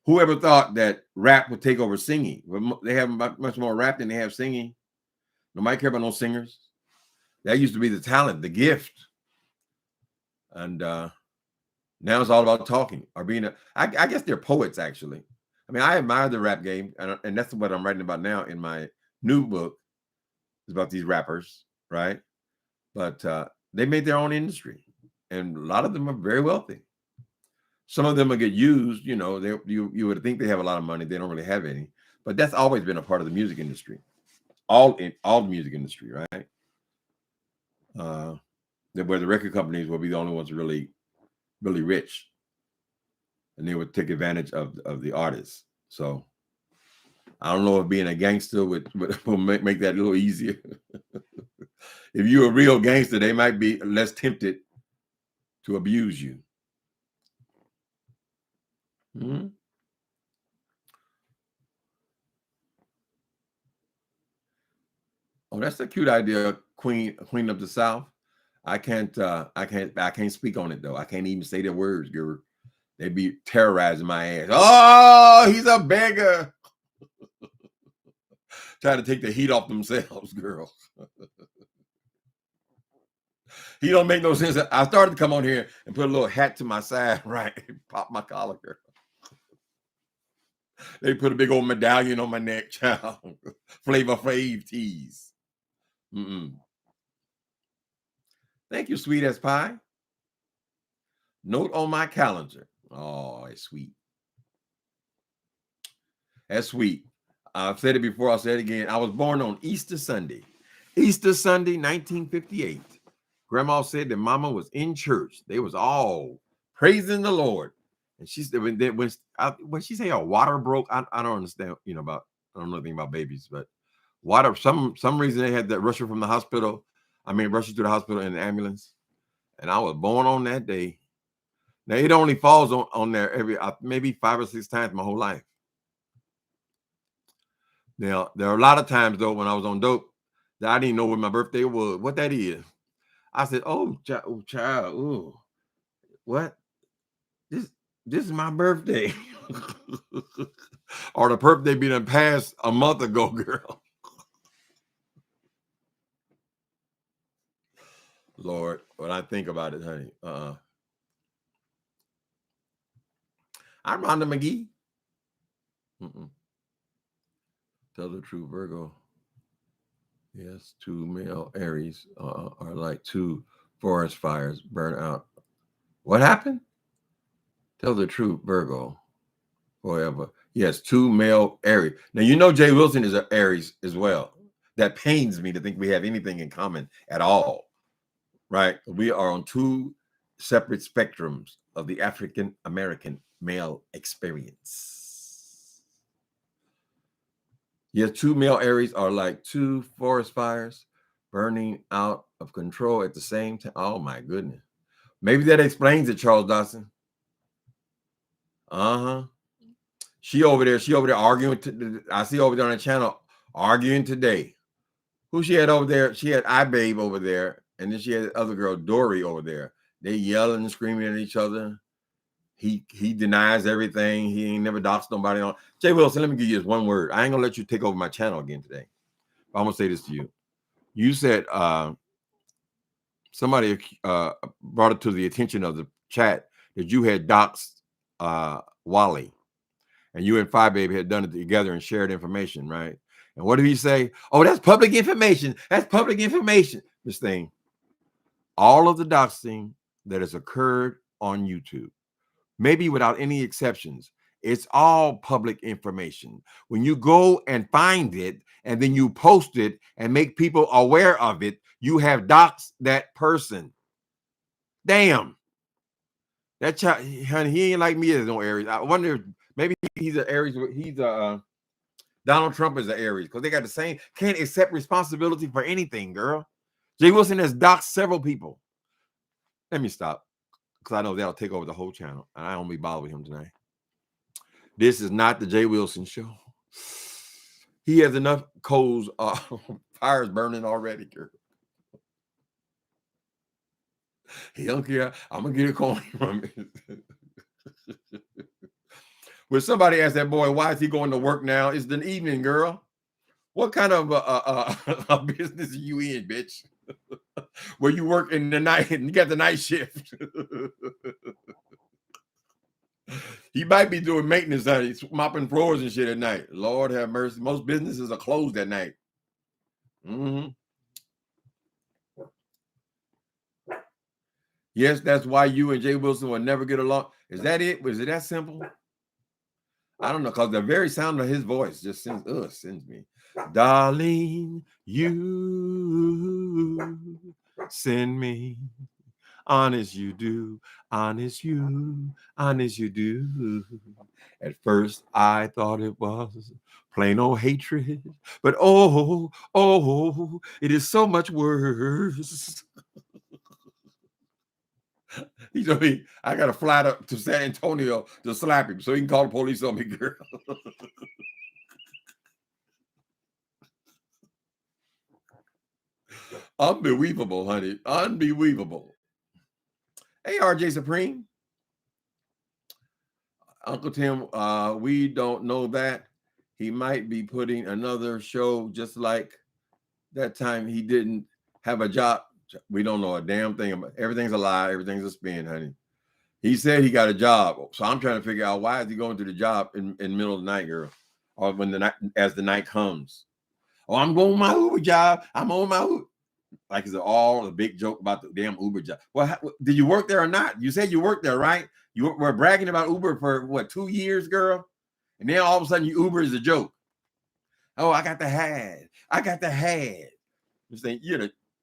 Whoever thought that rap would take over singing? They have much more rap than they have singing. Nobody care about no singers. That used to be the talent, the gift. And now it's all about talking or being I guess they're poets, actually. I mean, I admire the rap game, and that's what I'm writing about now in my new book. It's about these rappers, right? But they made their own industry, and a lot of them are very wealthy. Some of them will get used, you know. You would think they have a lot of money. They don't really have any, but that's always been a part of the music industry. All the music industry, right? Where the record companies will be the only ones really, really rich, and they would take advantage of the artists. So I don't know if being a gangster will make that a little easier. If you're a real gangster, they might be less tempted to abuse you. Mm-hmm. Oh, that's a cute idea, Queen of the South. I can't speak on it though. I can't even say the words, girl. They be terrorizing my ass. Oh, he's a beggar. Trying to take the heat off themselves, girl. He don't make no sense. I started to come on here and put a little hat to my side, right? Pop my collar, girl. They put a big old medallion on my neck, child. Flavor Flav tees. Thank you, sweet as pie. Note on my calendar. Oh, it's sweet. That's sweet. I've said it before. I'll say it again. I was born on Easter Sunday. Easter Sunday, 1958. Grandma said that Mama was in church. They was all praising the Lord. And she said when she say a water broke, I don't understand. I don't know anything about babies, but water. Some reason they had that rush her from the hospital. Rush her to the hospital in an ambulance. And I was born on that day. Now it only falls on there every maybe 5 or 6 times my whole life. Now, there are a lot of times, though, when I was on dope, that I didn't know what my birthday was, what that is. I said, oh, child, ooh, what? This is my birthday. Or the birthday being passed a month ago, girl. Lord, when I think about it, honey, I'm Rhonda McGee. Tell the truth, Virgo. Yes, 2 male Aries are like 2 forest fires burn out. What happened? Tell the truth, Virgo. Forever. Yes, 2 male Aries. Now, you know Jay Wilson is an Aries as well. That pains me to think we have anything in common at all, right? We are on 2 separate spectrums of the African American male experience. Yes, 2 male Aries are like 2 forest fires burning out of control at the same time. Oh, my goodness. Maybe that explains it, Charles Dawson. She over there arguing. I see over there on the channel arguing today. Who she had over there? She had iBabe over there, and then she had the other girl, Dory, over there. They yelling and screaming at each other. He denies everything. He ain't never doxed nobody on. Jay Wilson, let me give you this one word. I ain't gonna let you take over my channel again today. I'm gonna say this to you. You said somebody brought it to the attention of the chat that you had doxed Wally. And you and Phi Baby had done it together and shared information, right? And what did he say? Oh, that's public information. That's public information. This thing, all of the doxing that has occurred on YouTube, maybe without any exceptions, it's all public information. When you go and find it and then you post it and make people aware of it, you have doxed that person. Damn. That child, honey, he ain't like me as no Aries. I wonder if maybe he's an Aries. He's a Donald Trump is an Aries because they got the same, can't accept responsibility for anything, girl. Jay Wilson has doxed several people. Let me stop because I know that'll take over the whole channel, and I don't be bothered with him tonight. This is not the Jay Wilson show. He has enough coals, fires burning already, girl. He don't care. I'm gonna get a coin from it. When somebody asked that boy, why is he going to work now? It's the evening, girl. What kind of a business are you in, bitch? Where you work in the night and you got the night shift. He might be doing maintenance, honey, mopping floors and shit at night. Lord have mercy. Most businesses are closed at night. Yes, that's why you and Jay Wilson will never get along. Is that it? Was it that simple? I don't know, because the very sound of his voice just sends me. Darling, you send me. Honest you do, honest you do. At first I thought it was plain old hatred, but oh, it is so much worse. He told me I got to fly up to San Antonio to slap him so he can call the police on me, girl. Unbelievable, honey. Unbelievable. Hey, RJ Supreme. Uncle Tim, we don't know that. He might be putting another show just like that time he didn't have a job. We don't know a damn thing about it. Everything's a lie. Everything's a spin, honey. He said he got a job. So I'm trying to figure out why is he going to the job in the middle of the night, girl? Or when the night, as the night comes. Oh, I'm going on my Uber job. I'm on my Uber. Like it's all a big joke about the damn Uber job. Well, did you work there or not? You said you worked there, right? You were bragging about Uber for what, 2 years, girl? And then all of a sudden, Uber is a joke. Oh, I got the hat. I got the hat. You think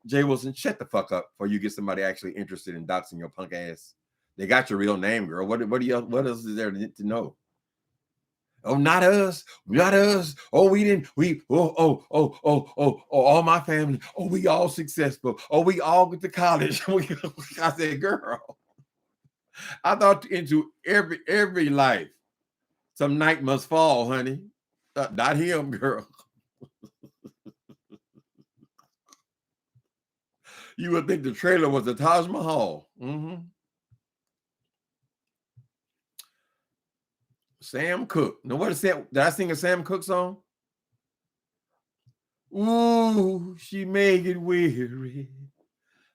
Jay Wilson? Shut the fuck up before you get somebody actually interested in doxing your punk ass. They got your real name, girl. What else is there to know? Oh, not us, not us. Oh, we didn't. All my family. Oh, we all successful. Oh, we all get to college. I said, girl, I thought into every life, some night must fall, honey. Not him, girl. You would think the trailer was the Taj Mahal. Sam Cooke. Now, what is Sam? Did I sing a Sam Cooke song? Ooh, she may get weary.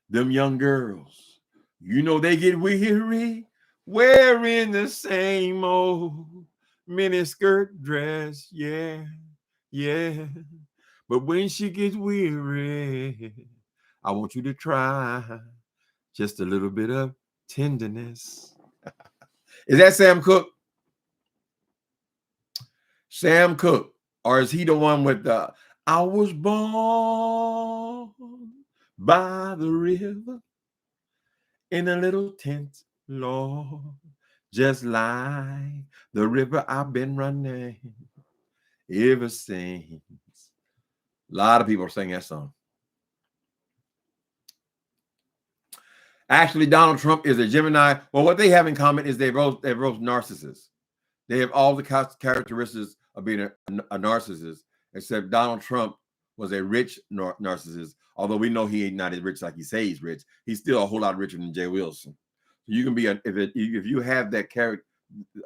Them young girls, they get weary wearing the same old miniskirt dress. Yeah. But when she gets weary, I want you to try just a little bit of tenderness. Is that Sam Cooke? Sam Cooke. Or is he the one with the I was born by the river in a little tent, Lord, just like the river I've been running ever since. A lot of people are singing that song. Actually, Donald Trump is a Gemini. Well, what they have in common is they're both narcissists. They have all the characteristics of being a narcissist, except Donald Trump was a rich narcissist. Although we know he ain't not as rich like he says he's rich, he's still a whole lot richer than Jay Wilson. You can be if you have that character,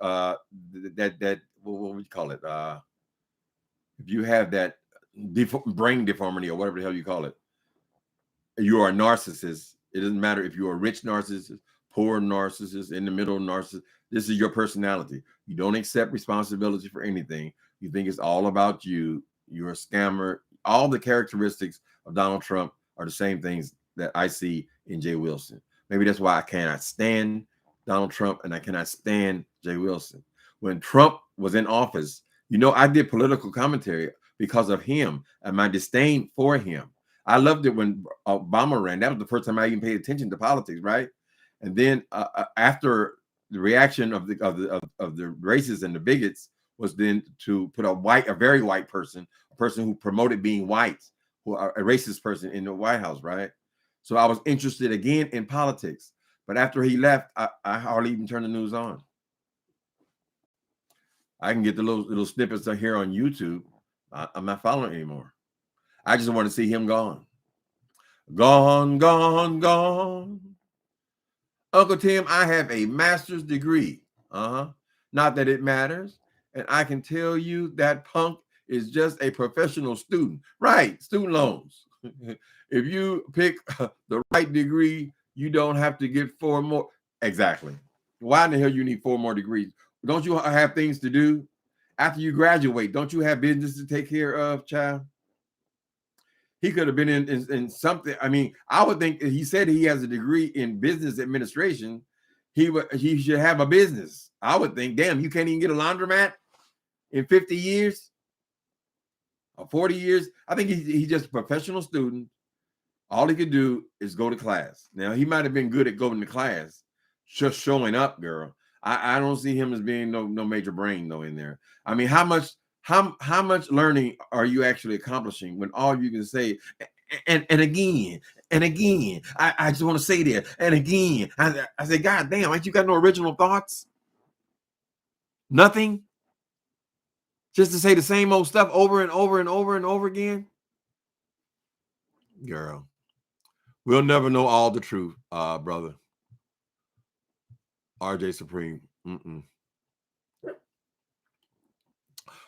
that what would you call it? If you have that brain deformity or whatever the hell you call it, you are a narcissist. It doesn't matter if you're a rich narcissist, poor narcissist, in the middle narcissist. This is your personality. You don't accept responsibility for anything. You think it's all about you. You're a scammer. All the characteristics of Donald Trump are the same things that I see in Jay Wilson. Maybe that's why I cannot stand Donald Trump and I cannot stand Jay Wilson. When Trump was in office, I did political commentary because of him and my disdain for him. I loved it when Obama ran. That was the first time I even paid attention to politics, right? And then after the reaction of the racists and the bigots was then to put a very white person, a person who promoted being white, a racist person in the White House, right? So I was interested again in politics. But after he left, I hardly even turned the news on. I can get the little snippets here on YouTube. I'm not following anymore. I just want to see him gone. Gone. Uncle Tim, I have a master's degree. Not that it matters. And I can tell you that punk is just a professional student. Right, student loans. If you pick the right degree, you don't have to get 4 more. Exactly. Why in the hell you need 4 more degrees? Don't you have things to do after you graduate? Don't you have business to take care of, child? He could have been in something. I mean, I would think he said he has a degree in business administration. He should have a business. I would think, damn, you can't even get a laundromat in 50 years or 40 years. I think he's just a professional student. All he could do is go to class. Now, he might have been good at going to class, just showing up, girl. I don't see him as being no major brain though in there. I mean, how much learning are you actually accomplishing when all you can say and again and again? I just want to say that and again. I say, God damn, ain't you got no original thoughts? Nothing. Just to say the same old stuff over and over and over and over again. Girl, we'll never know all the truth, brother. RJ Supreme.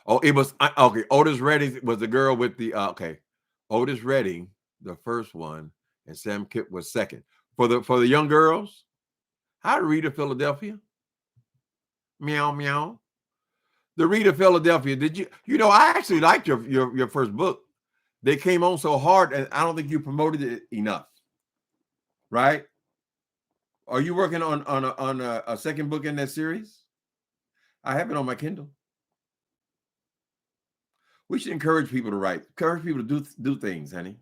Oh, it was okay. Otis Redding was the girl with the okay. Otis Redding, the first one, and Sam Kipp was second. For the young girls, how to read of Philadelphia. Meow meow. The Read of Philadelphia. Did you know I actually liked your first book. They came on so hard, and I don't think you promoted it enough. Right? Are you working on a second book in that series? I have it on my Kindle. We should encourage people to write. Encourage people to do things, honey.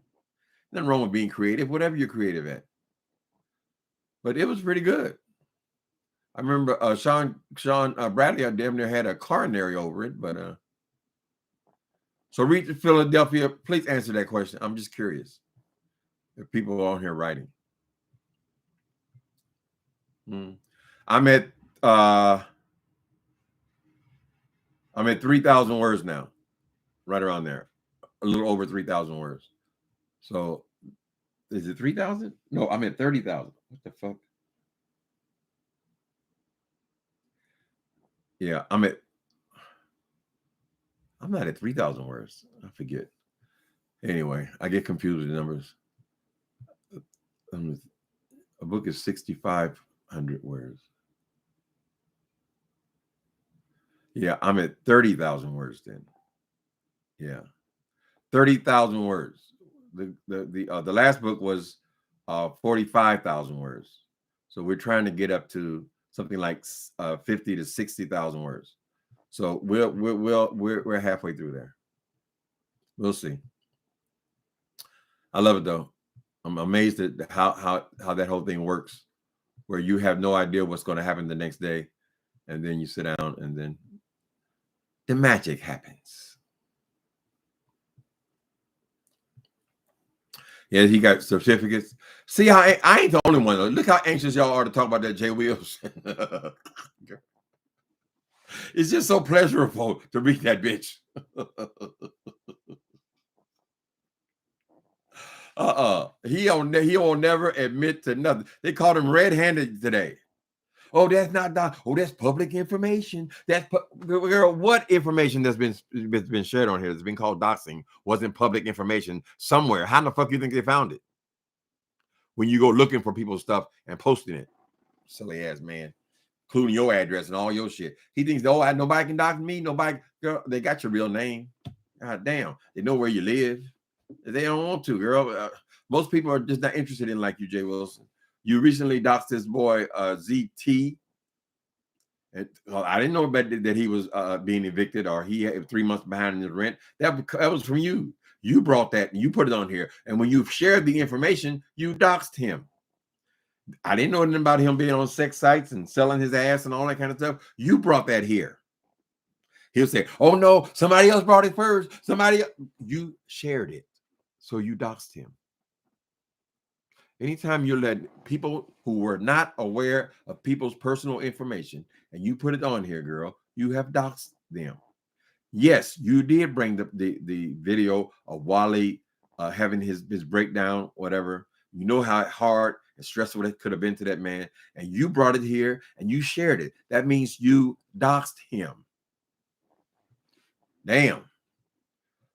Nothing wrong with being creative, whatever you're creative at. But it was pretty good. I remember Sean Bradley, I damn near had a coronary over it. But so Read to Philadelphia. Please answer that question. I'm just curious if people are on here writing. I'm at 3,000 words now, right around there, a little over 3,000 words. So, is it 3,000? No, I'm at 30,000. What the fuck? Yeah, I'm not at 3,000 words. I forget. Anyway, I get confused with the numbers. A book is 6,500 words. Yeah, I'm at 30,000 words then. Yeah, 30,000 words. The last book was 45,000 words. So we're trying to get up to something like 50 to 60,000 words. So we're halfway through there. We'll see. I love it though. I'm amazed at how that whole thing works, where you have no idea what's going to happen the next day, and then you sit down and then the magic happens. Yeah, he got certificates. See how I ain't the only one. Look how anxious y'all are to talk about that Jay Wills. It's just so pleasurable to read that bitch. He'll never admit to nothing. They called him red-handed today. Oh, that's not that. Oh, that's public information. Girl, what information that's been shared on here that's been called doxing wasn't public information somewhere? How the fuck you think they found it? When you go looking for people's stuff and posting it, silly ass man, including your address and all your shit. He thinks, oh, nobody can dox me. Nobody, girl, they got your real name. God damn, they know where you live. They don't want to, girl. Most people are just not interested in like you, Jay Wilson. You recently doxed this boy ZT. And I didn't know that he was being evicted or he had 3 months behind in his rent. That was from you. You brought that and you put it on here. And when you shared the information, you doxed him. I didn't know anything about him being on sex sites and selling his ass and all that kind of stuff. You brought that here. He'll say, oh no, somebody else brought it first. You shared it. So you doxed him. Anytime you let people who were not aware of people's personal information and you put it on here, girl, you have doxed them. Yes, you did bring the video of Wally having his breakdown, whatever. You know how hard and stressful it could have been to that man. And you brought it here and you shared it. That means you doxed him. Damn.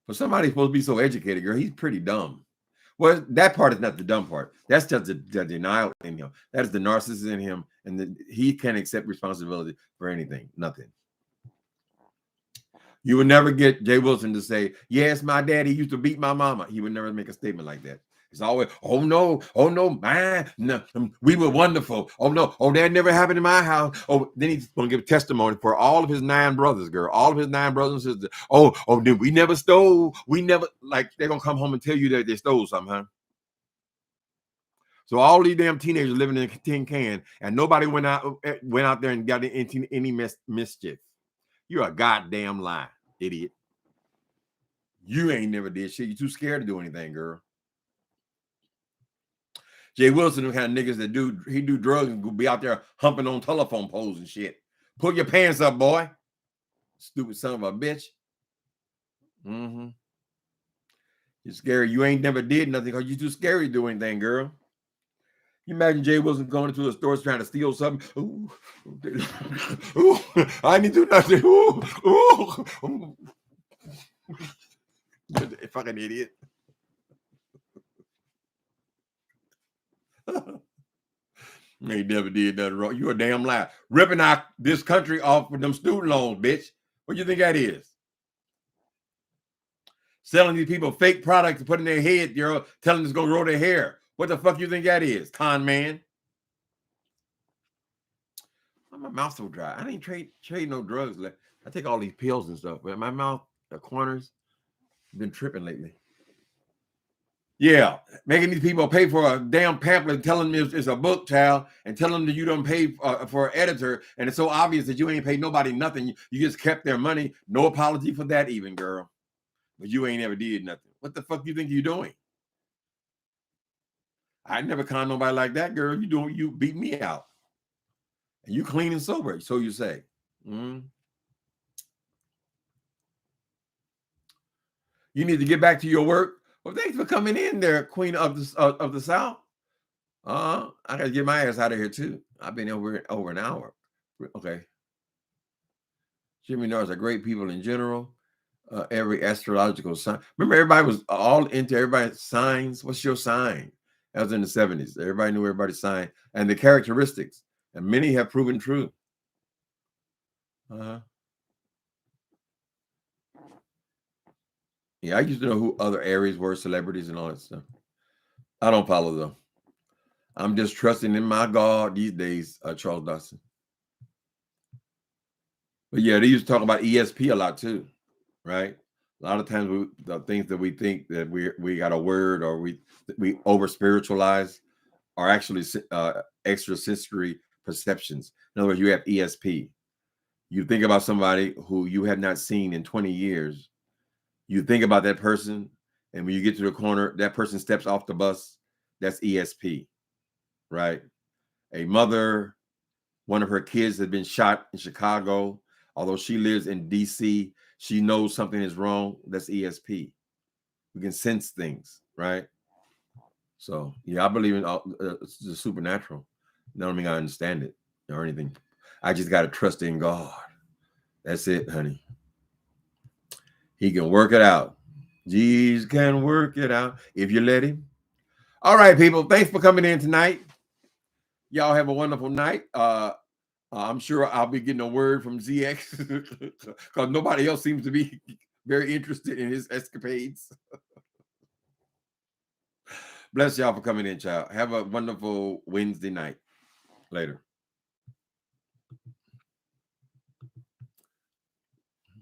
For somebody supposed to be so educated, girl, he's pretty dumb. Well, that part is not the dumb part. That's just the denial in him. That is the narcissist in him, and he can't accept responsibility for anything, nothing. You would never get Jay Wilson to say, yes, my daddy used to beat my mama. He would never make a statement like that. It's always, oh no, man, no, we were wonderful. Oh no, oh, that never happened in my house. Oh, then he's going to give testimony for all of his 9 brothers, girl, all of his 9 brothers and sisters. Oh, dude, we never stole. We never, like, they're going to come home and tell you that they stole something, huh? So all these damn teenagers living in a tin can, and nobody went out there and got into any mischief. You're a goddamn lie, idiot. You ain't never did shit. You're too scared to do anything, girl. Jay Wilson, the kind of niggas that do drugs and be out there humping on telephone poles and shit. Pull your pants up, boy. Stupid son of a bitch. You're scary. You ain't never did nothing because you're too scary to do anything, girl. You imagine Jay Wilson going into a store trying to steal something. Ooh, I didn't do nothing. Ooh. Fucking idiot. Ain't never did nothing wrong. You a damn lie. Ripping out this country off with them student loans, bitch. What do you think that is? Selling these people fake products to put in their head, girl, telling them it's gonna grow their hair. What the fuck you think that is, con man? My mouth's so dry. I ain't trade no drugs. I take all these pills and stuff, but my mouth, the corners, been tripping lately. Yeah, making these people pay for a damn pamphlet, telling them it's a book, child, and telling them that you don't pay for an editor, and it's so obvious that you ain't paid nobody nothing. You just kept their money. No apology for that, even, girl. But you ain't ever did nothing. What the fuck you think you're doing? I never conned nobody like that, girl. You beat me out. And you clean and sober, so you say. You need to get back to your work. Well, thanks for coming in there, Queen of the South. I gotta get my ass out of here too. I've been over an hour. Okay. Jimmy knows are great people in general. Every astrological sign. Remember, everybody was all into everybody's signs. What's your sign? That was in the 70s. Everybody knew everybody's sign and the characteristics, and many have proven true. Yeah, I used to know who other Aries were, celebrities and all that stuff. I don't follow them. I'm just trusting in my God these days, Charles Dawson. But yeah, they used to talk about ESP a lot too, right? A lot of times the things that we think that we got a word or we over spiritualize are actually extrasensory perceptions. In other words, you have ESP. You think about somebody who you have not seen in 20 years. You think about that person, and when you get to the corner, that person steps off the bus. That's ESP, right? A mother, one of her kids had been shot in Chicago. Although she lives in DC, she knows something is wrong. That's ESP. We can sense things, right? So, yeah, I believe in the supernatural. I don't mean I understand it or anything. I just got to trust in God. That's it, honey. He can work it out. Jesus can work it out if you let him. All right, people. Thanks for coming in tonight. Y'all have a wonderful night. I'm sure I'll be getting a word from ZX because nobody else seems to be very interested in his escapades. Bless y'all for coming in, child. Have a wonderful Wednesday night. Later.